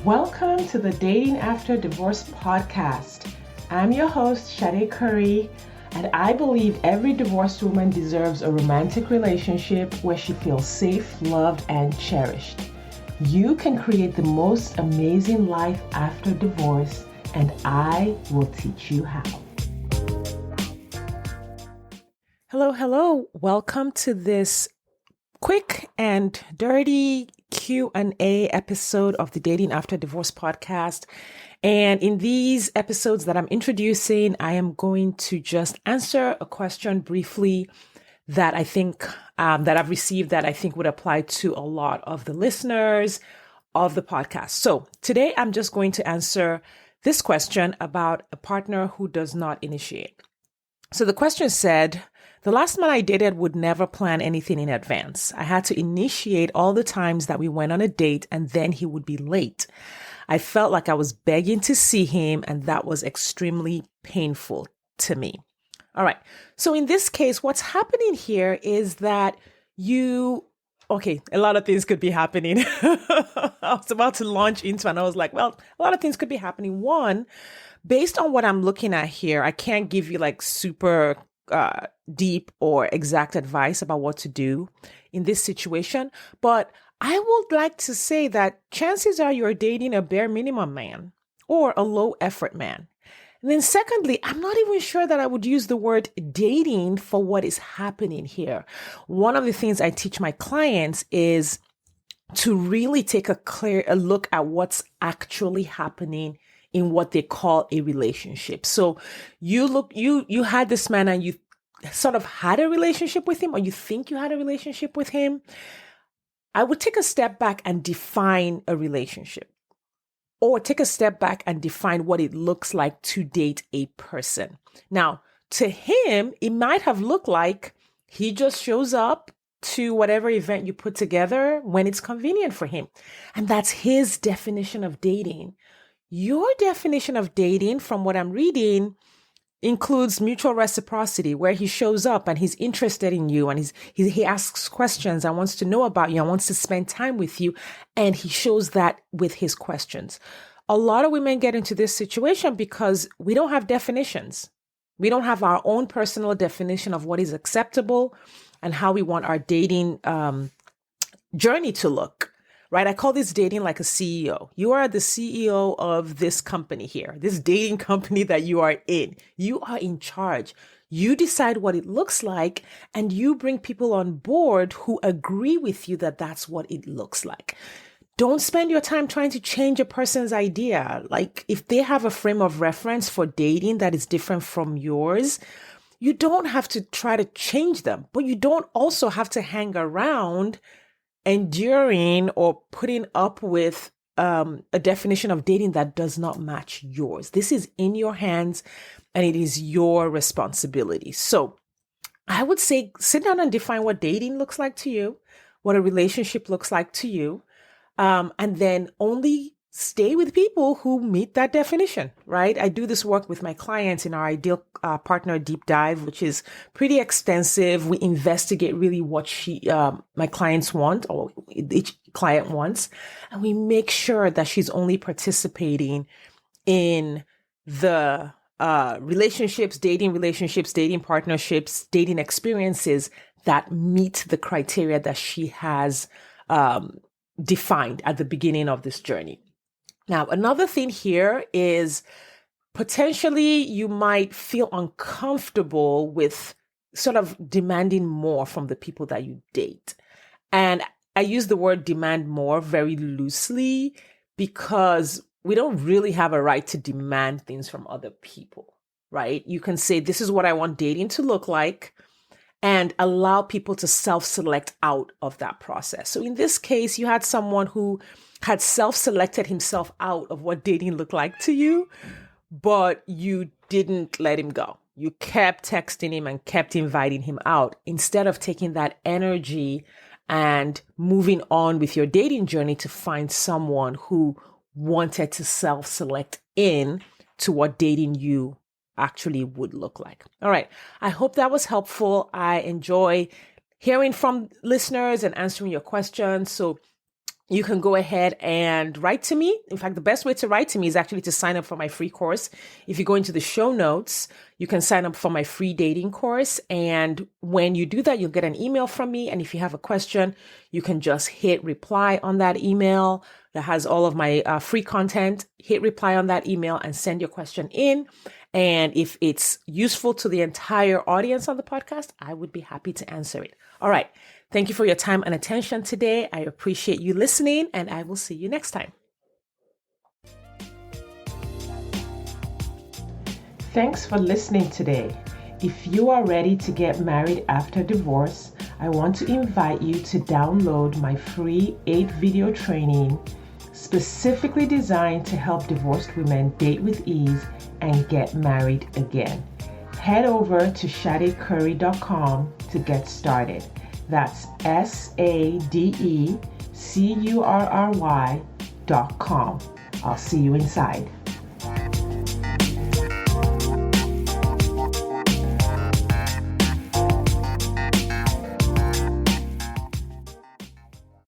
Welcome to the Dating After Divorce podcast. I'm your host, Shade Curry, and I believe every divorced woman deserves a romantic relationship where she feels safe, loved, and cherished. You can create the most amazing life after divorce, and I will teach you how. Hello. Welcome to this quick and dirty Q&A episode of the Dating After Divorce podcast. And in these episodes that I'm introducing, I am going to just answer a question briefly that I think that I've received that I think would apply to a lot of the listeners of the podcast. So today I'm just going to answer this question about a partner who does not initiate. So the question said, the last man I dated would never plan anything in advance. I had to initiate all the times that we went on a date and then he would be late. I felt like I was begging to see him and that was extremely painful to me. All right. So in this case, what's happening here is that a lot of things could be happening. I was about to launch into and I was like, well, a lot of things could be happening. One, based on what I'm looking at here, I can't give you like super deep or exact advice about what to do in this situation. But I would like to say that chances are you're dating a bare minimum man or a low effort man. And then secondly, I'm not even sure that I would use the word dating for what is happening here. One of the things I teach my clients is to really take a look at what's actually happening in what they call a relationship. So you had this man and you sort of had a relationship with him, or you think you had a relationship with him. I would take a step back and define a relationship, or take a step back and define what it looks like to date a person. Now, to him, it might have looked like he just shows up to whatever event you put together when it's convenient for him. And that's his definition of dating. Your definition of dating, from what I'm reading, includes mutual reciprocity, where he shows up and he's interested in you and he asks questions and wants to know about you and wants to spend time with you. And he shows that with his questions. A lot of women get into this situation because we don't have definitions. We don't have our own personal definition of what is acceptable and how we want our dating journey to look. Right? I call this dating like a CEO. You are the CEO of this company here, this dating company that you are in. You are in charge. You decide what it looks like, and you bring people on board who agree with you that that's what it looks like. Don't spend your time trying to change a person's idea. Like, if they have a frame of reference for dating that is different from yours, you don't have to try to change them, but you don't also have to hang around enduring or putting up with a definition of dating that does not match yours. This is in your hands and it is your responsibility. So I would say sit down and define what dating looks like to you, what a relationship looks like to you, and then only stay with people who meet that definition, right? I do this work with my clients in our ideal partner deep dive, which is pretty extensive. We investigate really what my clients want, or each client wants, and we make sure that she's only participating in the relationships, dating partnerships, dating experiences that meet the criteria that she has defined at the beginning of this journey. Now, another thing here is potentially you might feel uncomfortable with sort of demanding more from the people that you date. And I use the word demand more very loosely because we don't really have a right to demand things from other people, right? You can say, this is what I want dating to look like, and allow people to self-select out of that process. So in this case, you had someone who had self-selected himself out of what dating looked like to you, but you didn't let him go. You kept texting him and kept inviting him out instead of taking that energy and moving on with your dating journey to find someone who wanted to self-select in to what dating you actually would look like. All right. I hope that was helpful. I enjoy hearing from listeners and answering your questions. So you can go ahead and write to me. In fact, the best way to write to me is actually to sign up for my free course. If you go into the show notes, you can sign up for my free dating course. And when you do that, you'll get an email from me. And if you have a question, you can just hit reply on that email that has all of my free content. Hit reply on that email and send your question in. And if it's useful to the entire audience on the podcast, I would be happy to answer it. All right. Thank you for your time and attention today. I appreciate you listening, and I will see you next time. Thanks for listening today. If you are ready to get married after divorce, I want to invite you to download my free 8-video training specifically designed to help divorced women date with ease and get married again. Head over to sadecurry.com to get started. That's SADECURRY.com. I'll see you inside.